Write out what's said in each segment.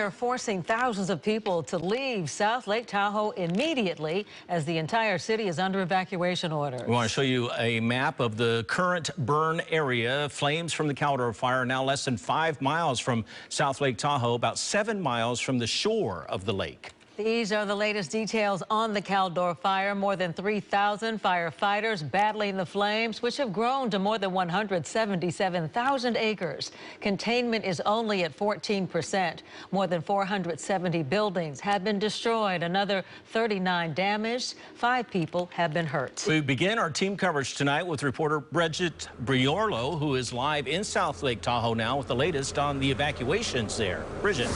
fire forcing thousands of people to leave South Lake Tahoe immediately as the entire city is under evacuation orders. We want to show you a map of the current burn area. Flames from the Caldor Fire now less than 5 miles from South Lake Tahoe, about 7 miles from the shore of the lake. These are the latest details on the Caldor Fire. More than 3,000 firefighters battling the flames, which have grown to more than 177,000 acres. Containment is only at 14%. More than 470 buildings have been destroyed. Another 39 damaged. 5 people have been hurt. We begin our team coverage tonight with reporter Bridget Briorlo, who is live in South Lake Tahoe now with the latest on the evacuations there. Bridget.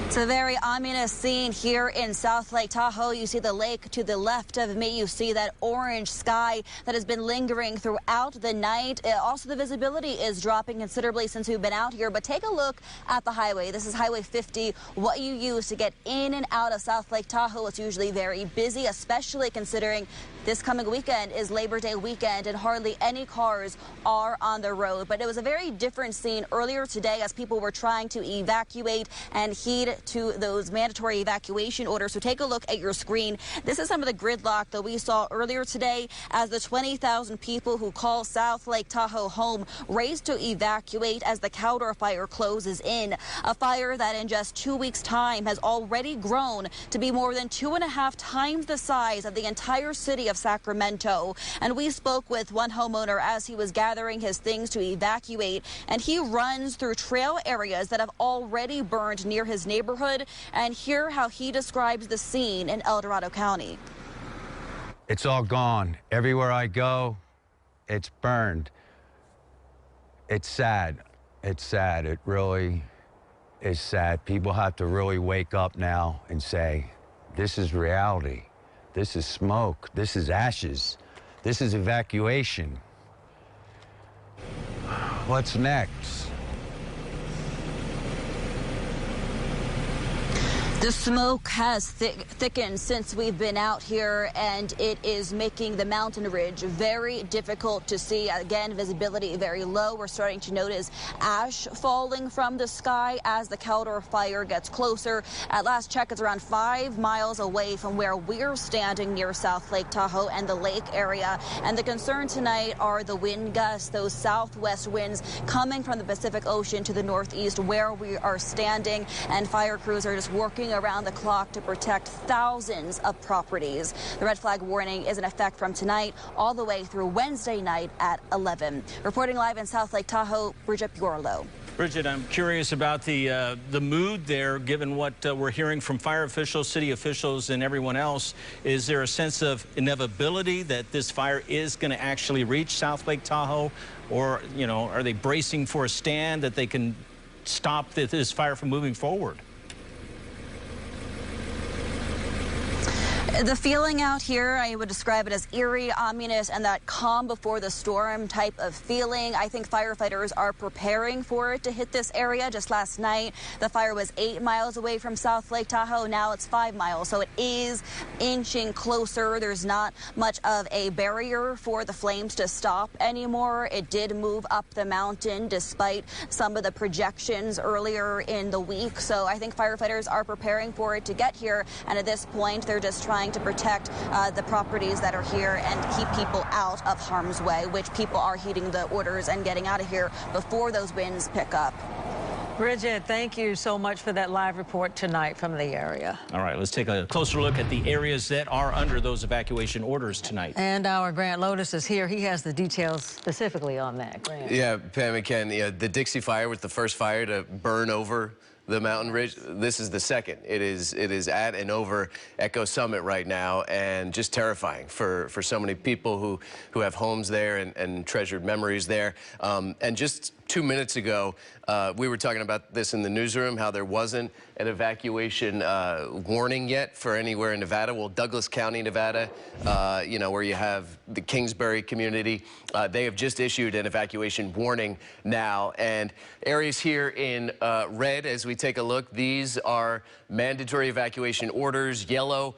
It's a very ominous scene here in South Lake Tahoe. You see the lake to the left of me. You see that orange sky that has been lingering throughout the night. Also, the visibility is dropping considerably since we've been out here. But take a look at the highway. This is Highway 50, what you use to get in and out of South Lake Tahoe. It's usually very busy, especially considering this coming weekend is Labor Day weekend and hardly any cars are on the road. But it was a very different scene earlier today as people were trying to evacuate and heed to those mandatory evacuation orders. So take a look at your screen. This is some of the gridlock that we saw earlier today as the 20,000 people who call South Lake Tahoe home race to evacuate as the Caldor Fire closes in. A fire that in just 2 weeks' time has already grown to be more than 2.5 times the size of the entire city of Sacramento. And we spoke with one homeowner as he was gathering his things to evacuate, and he runs through trail areas that have already burned near his neighborhood, and hear how he describes the scene in El Dorado County. It's all gone. Everywhere I go, it's burned. It's sad. It's sad. It really is sad. People have to really wake up now and say, this is reality. This is smoke. This is ashes. This is evacuation. What's next? The smoke has thickened since we've been out here, and it is making the mountain ridge very difficult to see. Again, visibility very low. We're starting to notice ash falling from the sky as the Caldor Fire gets closer. At last check, it's around 5 miles away from where we're standing near South Lake Tahoe and the lake area. And the concern tonight are the wind gusts, those southwest winds coming from the Pacific Ocean to the northeast where we are standing, and fire crews are just working around the clock to protect thousands of properties. The red flag warning is in effect from tonight all the way through Wednesday night at 11. Reporting live in South Lake Tahoe, Bridget Briorlo. Bridget, I'm curious about the mood there, given what we're hearing from fire officials, city officials, and everyone else. Is there a sense of inevitability that this fire is going to actually reach South Lake Tahoe? Or, you know, are they bracing for a stand that they can stop this fire from moving forward? The feeling out here, I would describe it as eerie, ominous, and that calm before the storm type of feeling. I think firefighters are preparing for it to hit this area. Just last night, the fire was 8 miles away from South Lake Tahoe. Now it's 5 miles, so it is inching closer. There's not much of a barrier for the flames to stop anymore. It did move up the mountain despite some of the projections earlier in the week. So I think firefighters are preparing for it to get here, and at this point, they're just trying to protect the properties that are here and keep people out of harm's way, which people are heeding the orders and getting out of here before those winds pick up. Bridget, thank you so much for that live report tonight from the area. All right, let's take a closer look at the areas that are under those evacuation orders tonight. And our Grant Lotus is here. He has the details specifically on that. Grant. Yeah, Pam and Ken, the Dixie Fire was the first fire to burn over the mountain ridge. This is the second. It is at and over Echo Summit right now, and just terrifying for so many people who have homes there and treasured memories there. And just 2 minutes ago, we were talking about this in the newsroom, how there wasn't an evacuation warning yet for anywhere in Nevada. Well, Douglas County, Nevada, you know, where you have the Kingsbury community, they have just issued an evacuation warning now. And areas here in red, as we take a look, these are mandatory evacuation orders, yellow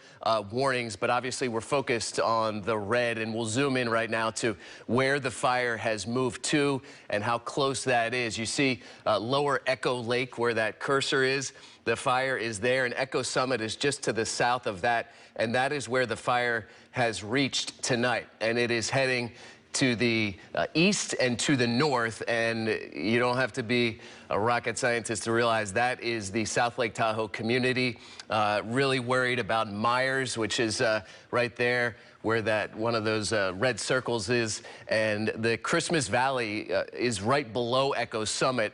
warnings, but obviously we're focused on the red, and we'll zoom in right now to where the fire has moved to and how close close that is. You see Lower Echo Lake where that cursor is. The fire is there, and Echo Summit is just to the south of that, and that is where the fire has reached tonight, and it is heading to the east and to the north, and you don't have to be a rocket scientist to realize that is the South Lake Tahoe community. Really worried about Myers, which is right there where that one of those red circles is, and the Christmas Valley is right below Echo Summit.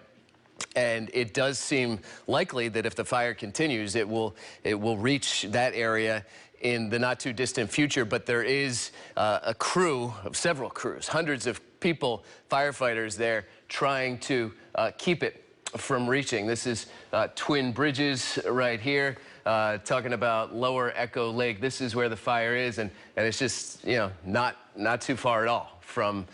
And it does seem likely that if the fire continues, it will reach that area in the not too distant future. But there is a crew of several crews, hundreds of people, firefighters there trying to keep it from reaching. This is Twin Bridges right here, talking about Lower Echo Lake. This is where the fire is, and it's just, you know, not too far at all from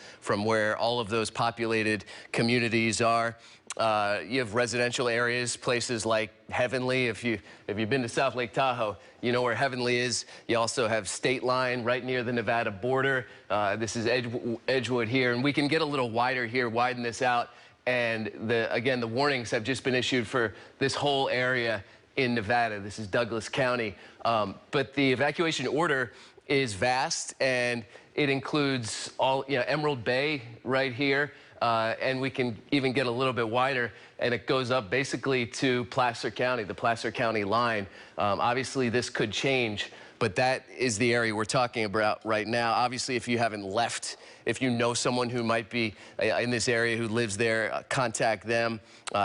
where all of those populated communities are. You have residential areas, places like Heavenly. If you've been to South Lake Tahoe, you know where Heavenly is. You also have State Line right near the Nevada border. This is Edgewood here, and we can get a little wider here, widen this out. And again, the warnings have just been issued for this whole area in Nevada. This is Douglas County. But the evacuation order is vast, and it includes all, you know, Emerald Bay right here. And we can even get a little bit wider, and it goes up basically to Placer County, the Placer County line. Obviously, this could change, but that is the area we're talking about right now. Obviously, if you haven't left, if you know someone who might be in this area who lives there, contact them.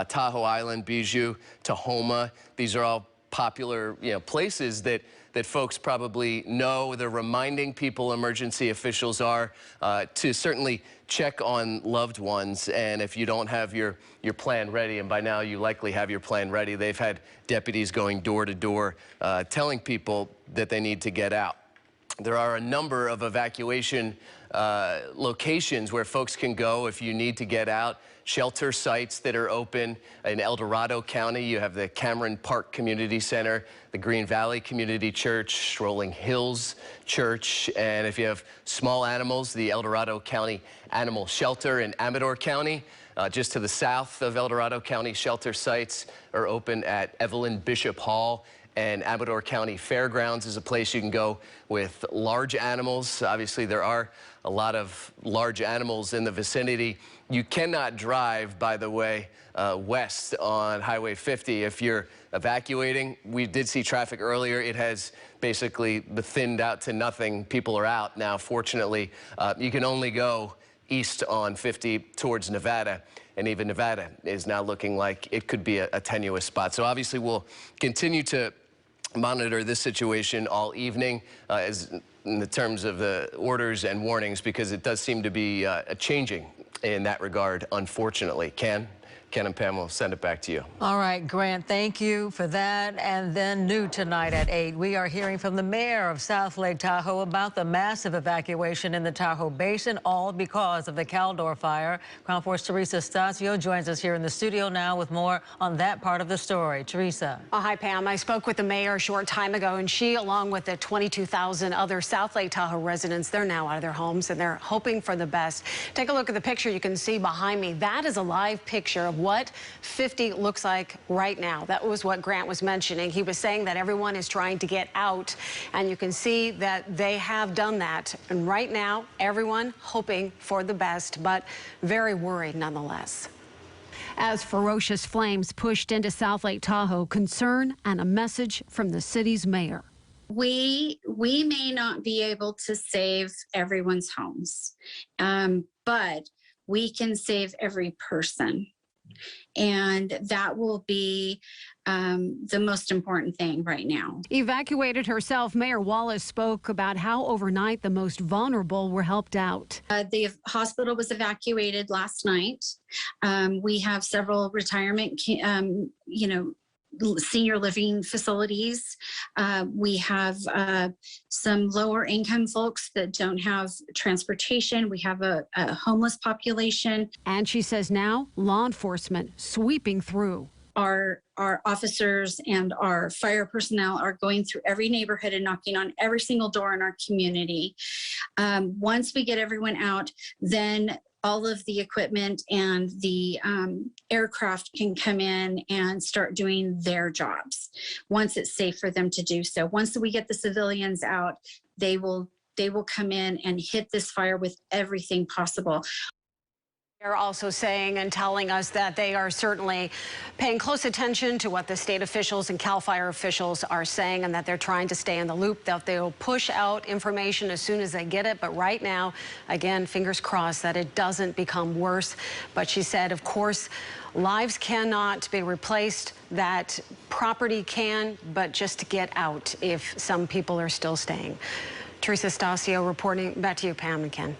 Tahoe Island, Bijou, Tahoma, these are all popular, you know, places that folks probably know. They're reminding people, emergency officials are, to certainly check on loved ones. And if you don't have your plan ready, and by now you likely have your plan ready, they've had deputies going door to door telling people that they need to get out. There are a number of evacuation locations where folks can go if you need to get out. Shelter sites that are open. In El Dorado County, you have the Cameron Park Community Center, the Green Valley Community Church, Rolling Hills Church, and if you have small animals, the El Dorado County Animal Shelter in Amador County. Just to the south of El Dorado County, shelter sites are open at Evelyn Bishop Hall, and Amador County Fairgrounds is a place you can go with large animals. Obviously, there are a lot of large animals in the vicinity. You cannot drive, by the way, west on Highway 50 if you're evacuating. We did see traffic earlier. It has basically thinned out to nothing. People are out now, fortunately. You can only go east on 50 towards Nevada, and even Nevada is now looking like it could be a tenuous spot. So obviously we'll continue to monitor this situation all evening as in the terms of the orders and warnings, because it does seem to be changing in that regard, unfortunately. Ken and Pam, will send it back to you. All right, Grant, thank you for that. And then new tonight at 8, we are hearing from the mayor of South Lake Tahoe about the massive evacuation in the Tahoe Basin, all because of the Caldor Fire. Crown Force Teresa Stasio joins us here in the studio now with more on that part of the story. Teresa. Hi, Pam. I spoke with the mayor a short time ago, and she, along with the 22,000 other South Lake Tahoe residents, they're now out of their homes, and they're hoping for the best. Take a look at the picture you can see behind me. That is a live picture of what 50 looks like right now. That was what Grant was mentioning. He was saying that everyone is trying to get out, and you can see that they have done that. And right now, everyone hoping for the best, but very worried nonetheless. As ferocious flames pushed into South Lake Tahoe, concern and a message from the city's mayor. We may not be able to save everyone's homes, but we can save every person. And that will be the most important thing right now. Evacuated herself, Mayor Wallace spoke about how overnight the most vulnerable were helped out. The hospital was evacuated last night. We have several retirement, senior living facilities. We have some lower income folks that don't have transportation. We have a homeless population. And she says now law enforcement sweeping through. Our officers and our fire personnel are going through every neighborhood and knocking on every single door in our community. Once we get everyone out, then all of the equipment and the aircraft can come in and start doing their jobs once it's safe for them to do so. Once we get the civilians out, they will come in and hit this fire with everything possible. They're also saying and telling us that they are certainly paying close attention to what the state officials and CAL FIRE officials are saying, and that they're trying to stay in the loop, that they'll push out information as soon as they get it. But right now, again, fingers crossed that it doesn't become worse. But she said, of course, lives cannot be replaced, that property can, but just to get out if some people are still staying. Teresa Stasio reporting. Back to you, Pam and Ken.